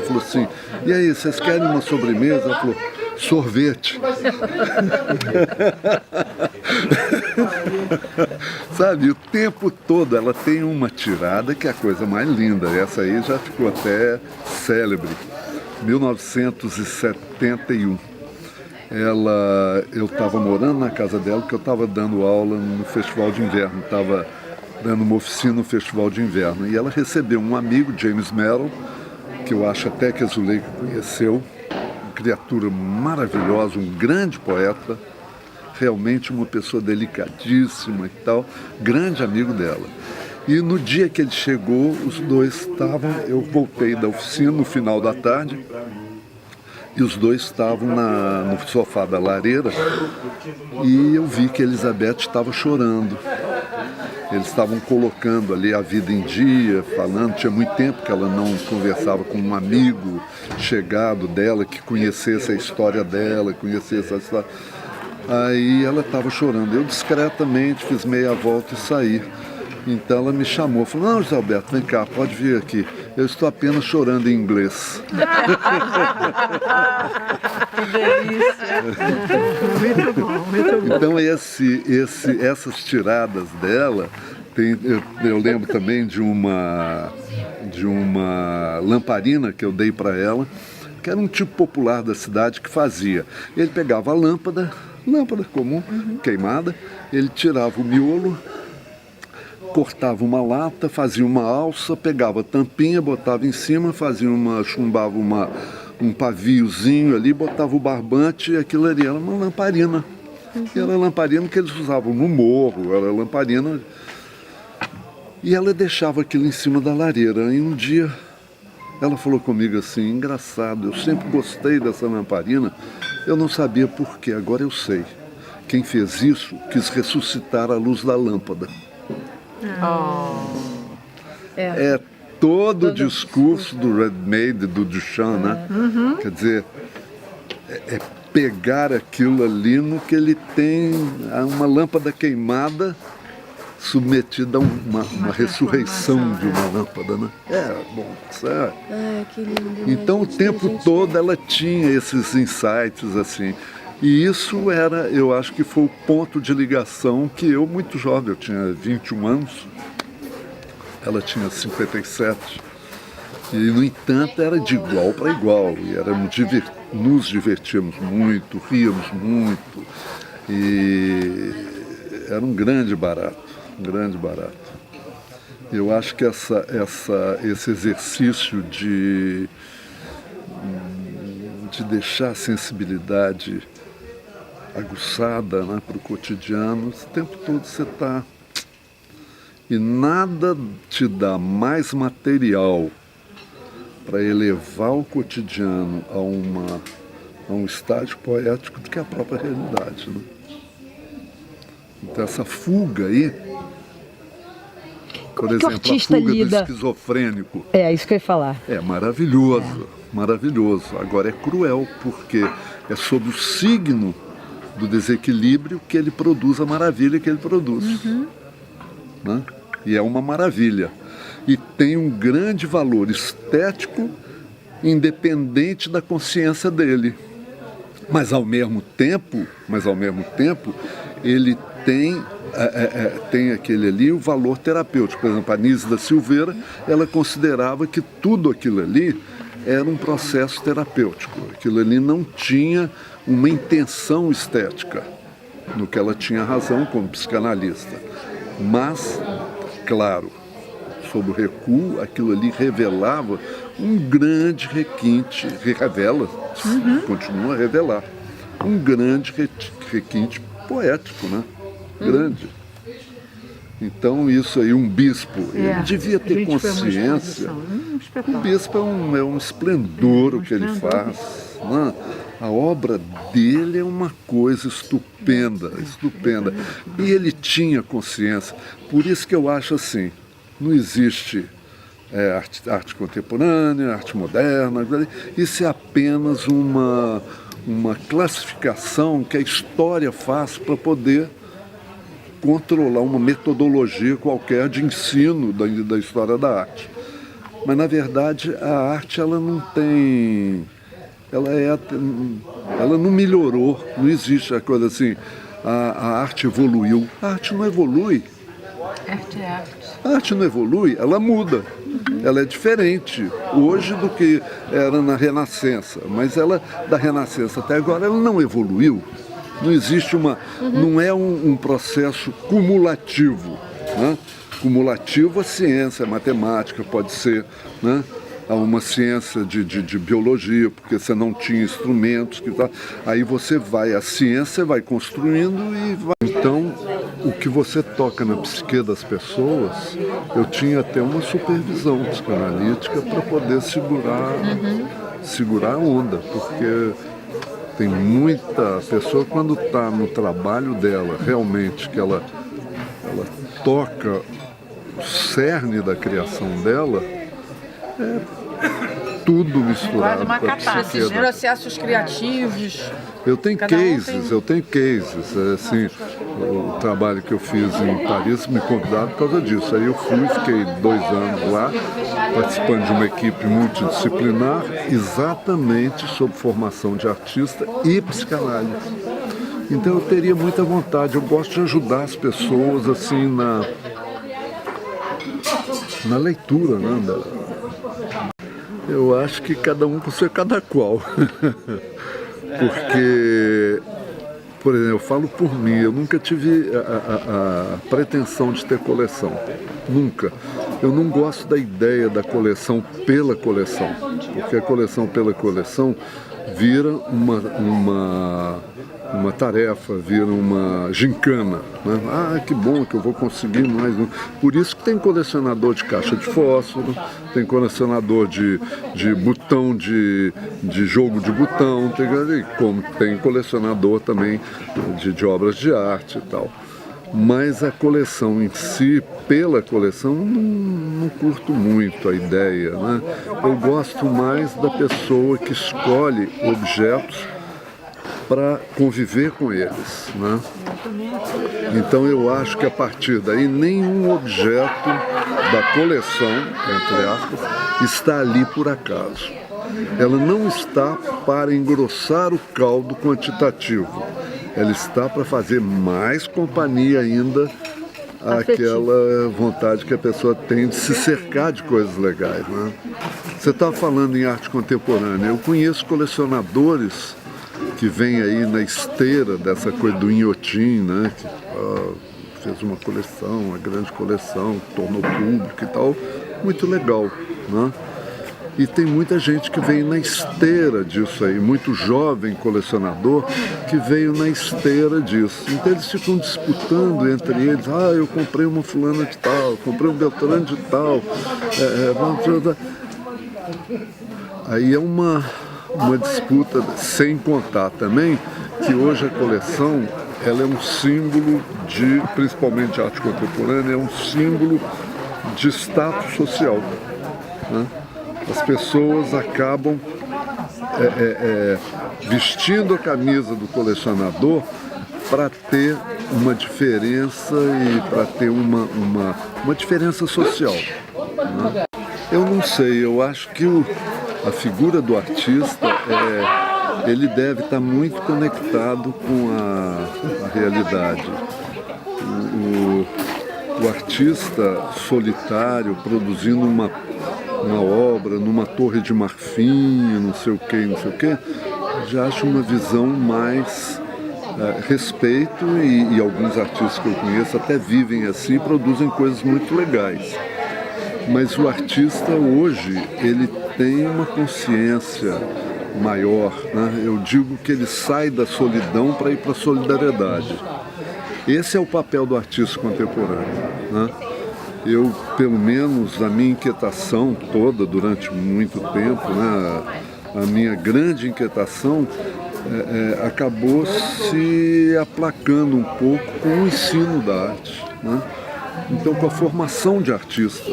falou assim, e aí, vocês querem uma sobremesa? Ela falou, sorvete. Sabe, o tempo todo ela tem uma tirada que é a coisa mais linda. Essa aí já ficou até célebre. 1971. Eu estava morando na casa dela, porque eu estava dando aula no Festival de Inverno, estava dando uma oficina no Festival de Inverno. E ela recebeu um amigo, James Merrill, que eu acho até que a Zuleika conheceu, uma criatura maravilhosa, um grande poeta, realmente uma pessoa delicadíssima e tal, grande amigo dela. E no dia que ele chegou, os dois estavam, eu voltei da oficina no final da tarde, e os dois estavam no sofá da lareira, e eu vi que a Elizabeth estava chorando. Eles estavam colocando ali a vida em dia, falando, tinha muito tempo que ela não conversava com um amigo chegado dela, que conhecesse a história dela, conhecesse a história. Aí ela estava chorando. Eu discretamente fiz meia volta e saí. Então ela me chamou, falou, não, José Alberto, vem cá, pode vir aqui. Eu estou apenas chorando em inglês. Que delícia! Muito bom, muito bom. Então essas tiradas dela, eu lembro também de uma lamparina que eu dei para ela, que era um tipo popular da cidade que fazia. Ele pegava a lâmpada comum, queimada, ele tirava o miolo, cortava uma lata, fazia uma alça, pegava a tampinha, botava em cima, chumbava um paviozinho ali, botava o barbante e aquilo ali era uma lamparina. Era a lamparina que eles usavam no morro, era a lamparina. E ela deixava aquilo em cima da lareira. E um dia ela falou comigo assim, engraçado, eu sempre gostei dessa lamparina, eu não sabia por quê, agora eu sei. Quem fez isso quis ressuscitar a luz da lâmpada. É todo o discurso do Redmayne, do Duchamp, né? Quer dizer, é pegar aquilo ali no que ele tem, uma lâmpada queimada submetida a uma ressurreição de uma lâmpada, né? Certo. Que lindo. Então o tempo todo ela tinha esses insights assim. E isso era, eu acho que foi o ponto de ligação que eu, muito jovem, eu tinha 21 anos, ela tinha 57, e no entanto era de igual para igual, e nos divertíamos muito, ríamos muito, e era um grande barato. Eu acho que esse exercício de deixar a sensibilidade aguçada, né, para o cotidiano, o tempo todo você está. E nada te dá mais material para elevar o cotidiano a um estágio poético do que a própria realidade. Né? Então essa fuga aí, por exemplo, a fuga do esquizofrênico. É isso que eu ia falar. É maravilhoso, maravilhoso. Agora é cruel, porque é sob o signo do desequilíbrio que ele produz a maravilha que ele produz. Né? E é uma maravilha. E tem um grande valor estético, independente da consciência dele. Mas ao mesmo tempo, ele tem aquele ali o valor terapêutico. Por exemplo, a Anísia da Silveira, ela considerava que tudo aquilo ali era um processo terapêutico. Aquilo ali não tinha uma intenção estética, no que ela tinha razão como psicanalista. Mas, claro, sob o recuo, aquilo ali revelava um grande requinte, continua a revelar, um grande requinte poético, né? Grande. Então isso aí, um bispo, ele devia ter consciência. O bispo é um esplendor o que ele faz. Né? A obra dele é uma coisa estupenda. E ele tinha consciência. Por isso que eu acho assim, não existe arte contemporânea, arte moderna, isso é apenas uma classificação que a história faz para poder controlar uma metodologia qualquer de ensino da história da arte. Mas na verdade a arte ela não tem, ela não melhorou, não existe a coisa assim, a arte evoluiu. A arte não evolui. Arte é arte. A arte não evolui, ela muda. Ela é diferente hoje do que era na Renascença, mas ela, da Renascença até agora, ela não evoluiu. Não existe não é um processo cumulativo, né? Cumulativo a ciência, a matemática pode ser, né? A uma ciência de biologia, porque você não tinha instrumentos, aí você vai, a ciência vai construindo e vai. Então, o que você toca na psique das pessoas, eu tinha até uma supervisão psicanalítica para poder segurar a onda, porque tem muita pessoa, quando está no trabalho dela, realmente, que ela toca o cerne da criação dela, tudo misturado. Quase uma catástrofe. Processos criativos. Eu tenho cases, assim, o trabalho que eu fiz em Paris me convidaram por causa disso. Aí eu fui, fiquei 2 anos lá, participando de uma equipe multidisciplinar, exatamente sobre formação de artista e psicanálise. Então eu teria muita vontade, eu gosto de ajudar as pessoas assim na leitura, né? Eu acho que cada um por ser cada qual. Porque, por exemplo, eu falo por mim, eu nunca tive a pretensão de ter coleção. Nunca. Eu não gosto da ideia da coleção pela coleção. Porque a coleção pela coleção vira uma tarefa, vira uma gincana, né? Ah, que bom que eu vou conseguir mais um. Por isso que tem colecionador de caixa de fósforo, tem colecionador de botão, de jogo de botão, como tem colecionador também de obras de arte e tal. Mas a coleção em si, pela coleção, não curto muito a ideia, né? Eu gosto mais da pessoa que escolhe objetos para conviver com eles, né? Então eu acho que a partir daí nenhum objeto da coleção, entre aspas, está ali por acaso. Ela não está para engrossar o caldo quantitativo. Ela está para fazer mais companhia ainda àquela vontade que a pessoa tem de se cercar de coisas legais, né? Você estava falando em arte contemporânea. Eu conheço colecionadores que vem aí na esteira dessa coisa do Inhotim, né? Que fez uma coleção, uma grande coleção, tornou público e tal, muito legal, né? E tem muita gente que vem na esteira disso aí, muito jovem colecionador que veio na esteira disso. Então eles ficam disputando entre eles, eu comprei uma fulana de tal, comprei um Beltrano de tal, aí é uma disputa, sem contar também que hoje a coleção ela é um símbolo principalmente a arte contemporânea, é um símbolo de status social, né? As pessoas acabam vestindo a camisa do colecionador para ter uma diferença e para ter uma diferença social, né? Eu não sei, eu acho que a figura do artista, ele deve estar muito conectado com a realidade. O artista solitário produzindo uma obra numa torre de marfim, não sei o que, já acho uma visão mais respeito e alguns artistas que eu conheço até vivem assim, produzem coisas muito legais. Mas o artista hoje, ele tem uma consciência maior, né? Eu digo que ele sai da solidão para ir para a solidariedade. Esse é o papel do artista contemporâneo, né? Eu, pelo menos, a minha inquietação toda durante muito tempo, né? A minha grande inquietação acabou se aplacando um pouco com o ensino da arte, né? Então, com a formação de artista.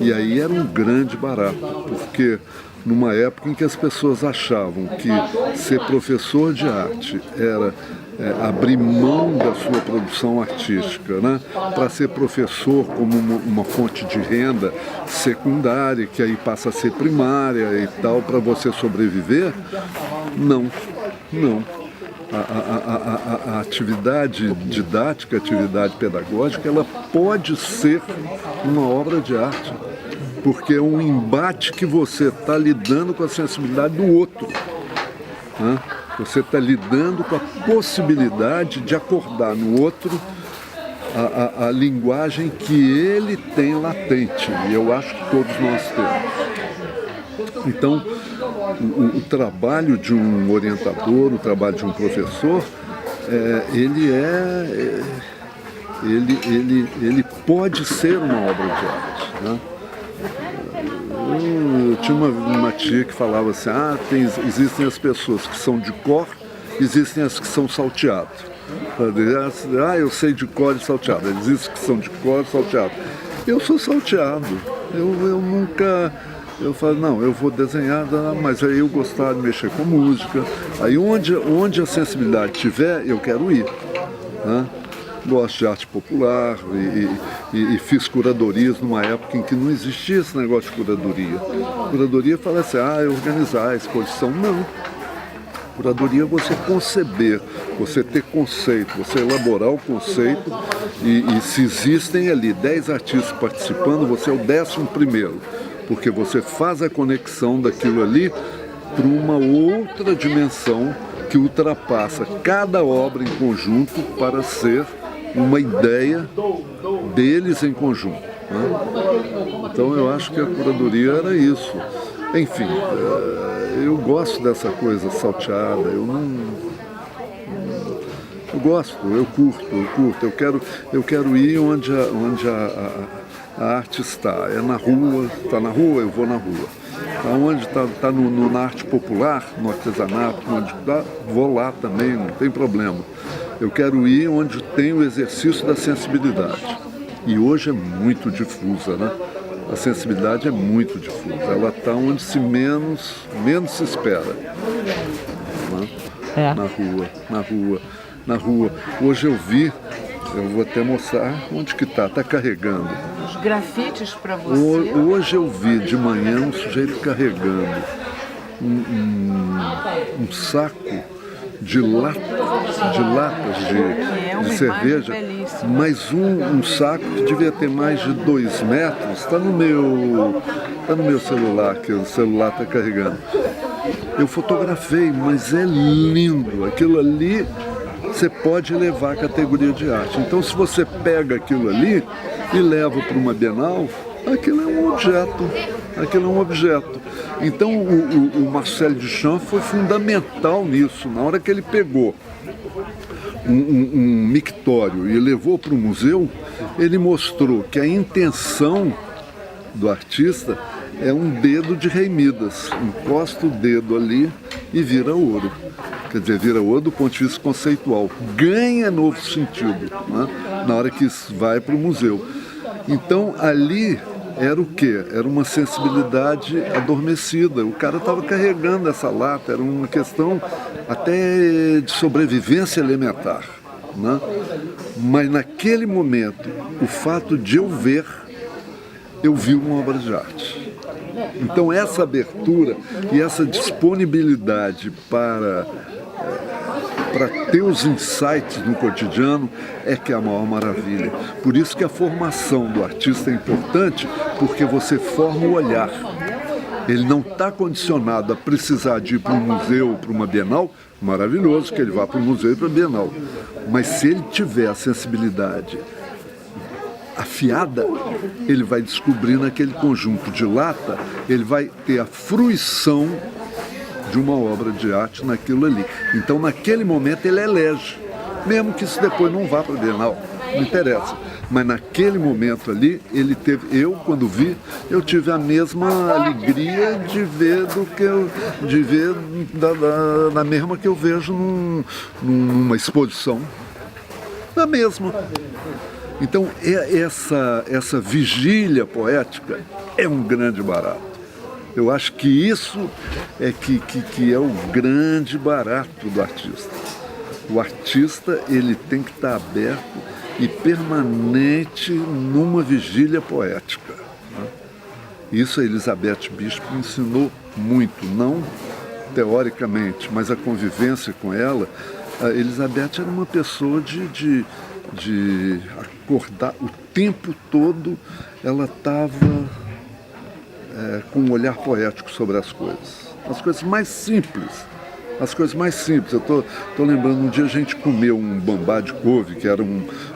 E aí era um grande barato, porque numa época em que as pessoas achavam que ser professor de arte era abrir mão da sua produção artística, né, para ser professor como uma fonte de renda secundária, que aí passa a ser primária e tal, para você sobreviver. Não. A atividade didática, a atividade pedagógica, ela pode ser uma obra de arte, porque é um embate que você está lidando com a sensibilidade do outro, né? Você está lidando com a possibilidade de acordar no outro a linguagem que ele tem latente, e eu acho que todos nós temos. Então, o trabalho de um orientador, o trabalho de um professor, ele pode ser uma obra de arte, né? Eu tinha uma tia que falava assim, existem as pessoas que são de cor, existem as que são salteado. Eu sei de cor e salteado. Existem que são de cor e salteado. Eu sou salteado. Eu nunca... Eu falo, não, eu vou desenhar, mas aí eu gostava de mexer com música. Aí onde a sensibilidade tiver, eu quero ir, né? Gosto de arte popular e fiz curadorias numa época em que não existia esse negócio de curadoria. Curadoria fala assim, organizar a exposição. Não. Curadoria é você conceber, você ter conceito, você elaborar o conceito e se existem ali 10 artistas participando, você é o 11º, porque você faz a conexão daquilo ali para uma outra dimensão que ultrapassa cada obra em conjunto para ser uma ideia deles em conjunto, né? Então eu acho que a curadoria era isso. Enfim, eu gosto dessa coisa salteada, eu gosto, eu curto, eu quero ir onde a arte está. É na rua, está na rua, eu vou na rua. Onde está na arte popular, no artesanato, onde tá, vou lá também, não tem problema. Eu quero ir onde tem o exercício da sensibilidade. E hoje é muito difusa, né? A sensibilidade é muito difusa. Ela está onde menos se espera. Né? Na rua. Hoje eu vou até mostrar onde que está carregando. Os grafites para você? Hoje eu vi de manhã um sujeito carregando um saco de latas de cerveja, mas um saco que devia ter mais de 2 metros, está no meu celular, que o celular está carregando. Eu fotografei, mas é lindo. Aquilo ali você pode levar a categoria de arte. Então, se você pega aquilo ali e leva para uma Bienal, aquilo é um objeto. Então, o Marcel Duchamp foi fundamental nisso. Na hora que ele pegou um mictório e levou para o museu, ele mostrou que a intenção do artista é um dedo de rei Midas. Encosta o dedo ali e vira ouro. Quer dizer, vira ouro do ponto de vista conceitual. Ganha novo sentido, né, na hora que isso vai para o museu. Então, ali era o quê? Era uma sensibilidade adormecida. O cara estava carregando essa lata, era uma questão até de sobrevivência elementar, né? Mas naquele momento, o fato de eu vi uma obra de arte. Então essa abertura e essa disponibilidade para ter os insights no cotidiano é que é a maior maravilha. Por isso que a formação do artista é importante, porque você forma o olhar. Ele não está condicionado a precisar de ir para um museu, para uma Bienal, maravilhoso que ele vá para o museu e para a Bienal. Mas se ele tiver a sensibilidade afiada, ele vai descobrir naquele conjunto de lata, ele vai ter a fruição de uma obra de arte naquilo ali. Então, naquele momento, ele elege. Mesmo que isso depois não vá para a Bienal, não interessa. Mas naquele momento ali, ele teve... Eu, quando vi, eu tive a mesma alegria de ver da mesma que eu vejo numa exposição. Da mesma. Então, essa vigília poética é um grande barato. Eu acho que isso é que é o grande barato do artista. O artista, ele tem que estar aberto e permanente numa vigília poética, né? Isso a Elizabeth Bispo ensinou muito, não teoricamente, mas a convivência com ela. A Elizabeth era uma pessoa de acordar o tempo todo, ela estava com um olhar poético sobre as coisas mais simples. As coisas mais simples. Eu tô lembrando, um dia a gente comeu um bambá de couve, que era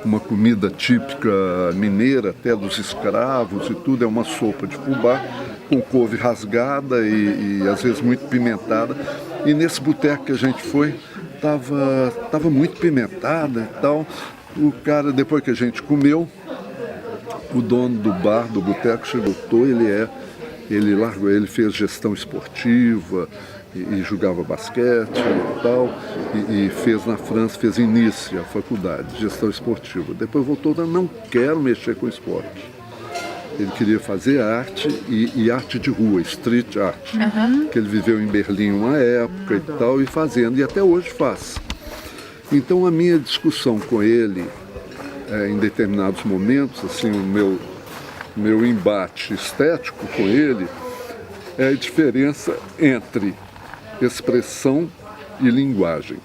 uma comida típica mineira, até dos escravos e tudo. É uma sopa de fubá com couve rasgada e às vezes muito pimentada. E nesse boteco que a gente foi, tava muito pimentada e tal. O cara, depois que a gente comeu, o dono do bar, do boteco, chegou, ele fez gestão esportiva, e jogava basquete e tal, e fez na França, fez em Nice, a faculdade de gestão esportiva. Depois voltou, não quero mexer com esporte. Ele queria fazer arte e arte de rua, street art, que ele viveu em Berlim uma época e tal, e fazendo, e até hoje faz. Então a minha discussão com ele, em determinados momentos, assim, o meu embate estético com ele, é a diferença entre expressão e linguagem.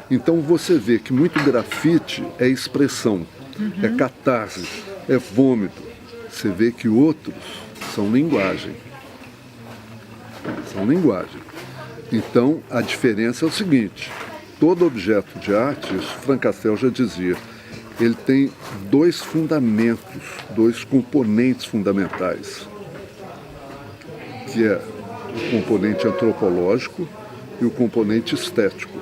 Então você vê que muito grafite é expressão, é catarse, é vômito. Você vê que outros são linguagem. São linguagem. Então a diferença é o seguinte: todo objeto de arte, isso Frank Castell já dizia, ele tem dois fundamentos, dois componentes fundamentais, que é o componente antropológico e o componente estético.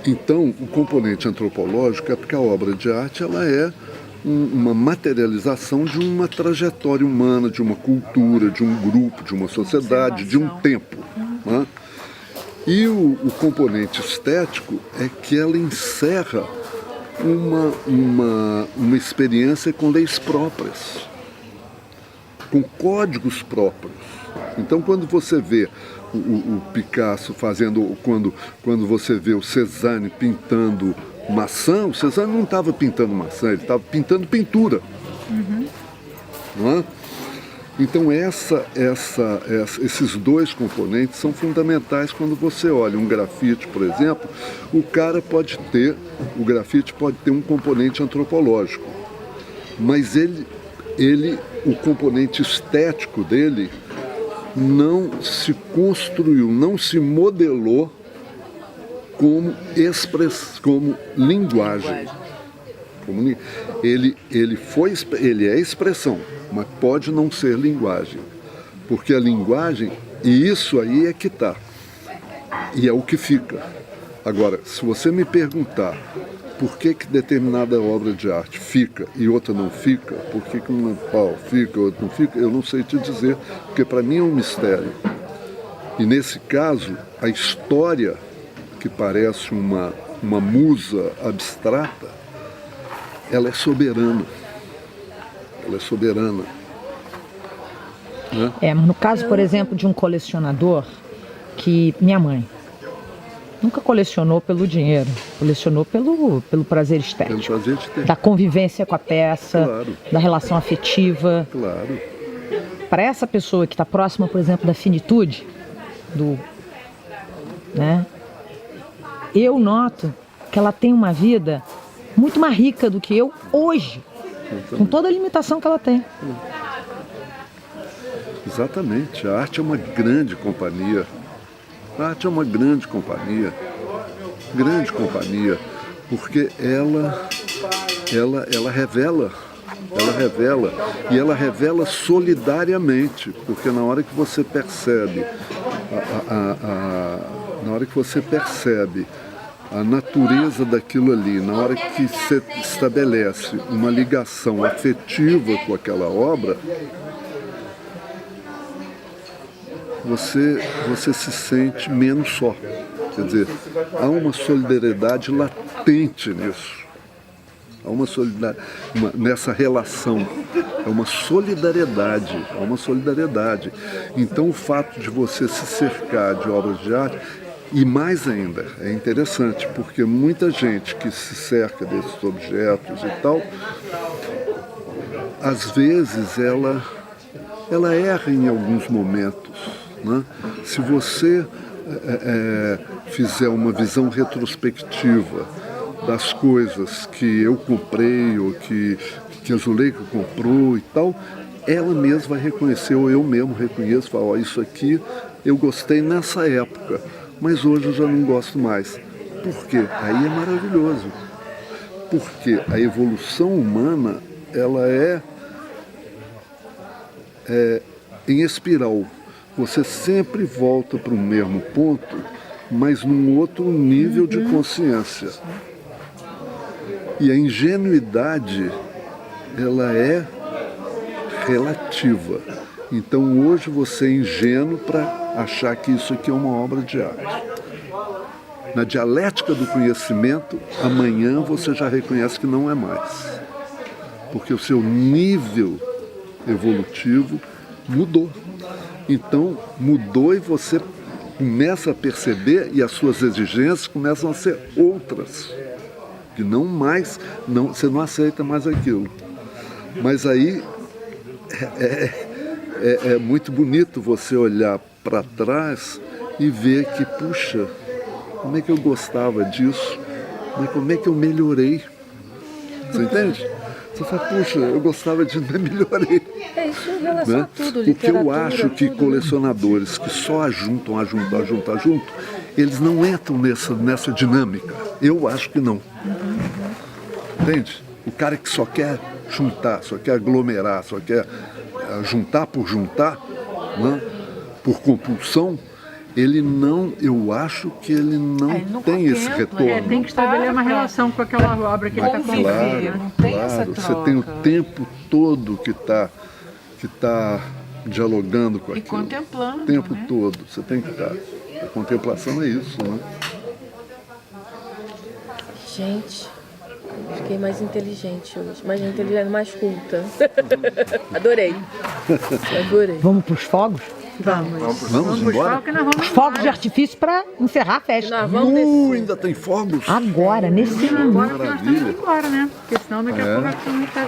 Então, o componente antropológico é porque a obra de arte ela é uma materialização de uma trajetória humana, de uma cultura, de um grupo, de uma sociedade, de um tempo, né? E o componente estético é que ela encerra uma experiência com leis próprias, com códigos próprios. Então, quando você vê o Picasso fazendo, quando você vê o Cézanne pintando maçã, o Cézanne não estava pintando maçã, ele estava pintando pintura. Não é? Então esses dois componentes são fundamentais quando você olha um grafite, por exemplo. O grafite pode ter um componente antropológico, mas o componente estético dele não se construiu, não se modelou como linguagem. Ele é expressão, mas pode não ser linguagem. Porque a linguagem, e isso aí é que está, e é o que fica. Agora, se você me perguntar por que determinada obra de arte fica e outra não fica, por que uma pau fica e outra não fica, eu não sei te dizer, porque para mim é um mistério. E nesse caso, a história, que parece uma musa abstrata, ela é soberana. Ela é soberana. Né? No caso, por exemplo, de um colecionador, que minha mãe nunca colecionou pelo dinheiro, colecionou pelo prazer estético. Pelo prazer estético. Da convivência com a peça, claro, da relação afetiva. Claro. Para essa pessoa que está próxima, por exemplo, da finitude, né? Eu noto que ela tem uma vida muito mais rica do que eu hoje, com toda a limitação que ela tem. Exatamente. A arte é uma grande companhia. A arte é uma grande companhia, porque ela revela, e ela revela solidariamente, porque na hora que você percebe a natureza daquilo ali, na hora que você estabelece uma ligação afetiva com aquela obra, você se sente menos só. Quer dizer, há uma solidariedade latente nisso. Há uma solidariedade nessa relação. É uma solidariedade. Então o fato de você se cercar de obras de arte E mais ainda, é interessante, porque muita gente que se cerca desses objetos e tal, às vezes ela erra em alguns momentos, né? Se você fizer uma visão retrospectiva das coisas que eu comprei ou que a Zuleika comprou e tal, ela mesma vai reconhecer, ou eu mesmo reconheço, falo, isso aqui eu gostei nessa época, mas hoje eu já não gosto mais. Por quê? Aí é maravilhoso. Porque a evolução humana, ela é em espiral. Você sempre volta para o mesmo ponto, mas num outro nível de consciência. E a ingenuidade, ela é relativa. Então hoje você é ingênuo para achar que isso aqui é uma obra de arte. Na dialética do conhecimento, amanhã você já reconhece que não é mais. Porque o seu nível evolutivo mudou. Então mudou e você começa a perceber e as suas exigências começam a ser outras. Que não mais, você não aceita mais aquilo. Mas aí é muito bonito você olhar para trás e ver que, puxa, como é que eu gostava disso? Como é que eu melhorei? Você entende? Você fala, puxa, eu gostava disso, mas melhorei. Isso em relação Né? a tudo, O que literatura, eu acho que tudo. colecionadores que só ajuntam, eles não entram nessa dinâmica. Eu acho que não. Entende? O cara que só quer juntar, só quer aglomerar, só quer juntar por juntar, né? Por compulsão, ele não, eu acho que ele não tem esse retorno. Tem que estabelecer uma relação com aquela obra que ele está comprando. Claro, não tem essa claro. Você troca. tem o tempo todo que tá dialogando com E aquilo. contemplando, O tempo né? todo. Você tem que estar. A contemplação é isso, né? Gente, fiquei mais inteligente hoje. Mais inteligente, mais culta. Adorei. Adorei. Vamos para os fogos? Vamos buscar embora? o que nós vamos Fogos de artifício para encerrar a festa. Nós vamos descer. Ainda tem fogos? Agora, nesse agora momento. que nós estamos indo embora, né? Porque senão daqui a pouco a turma está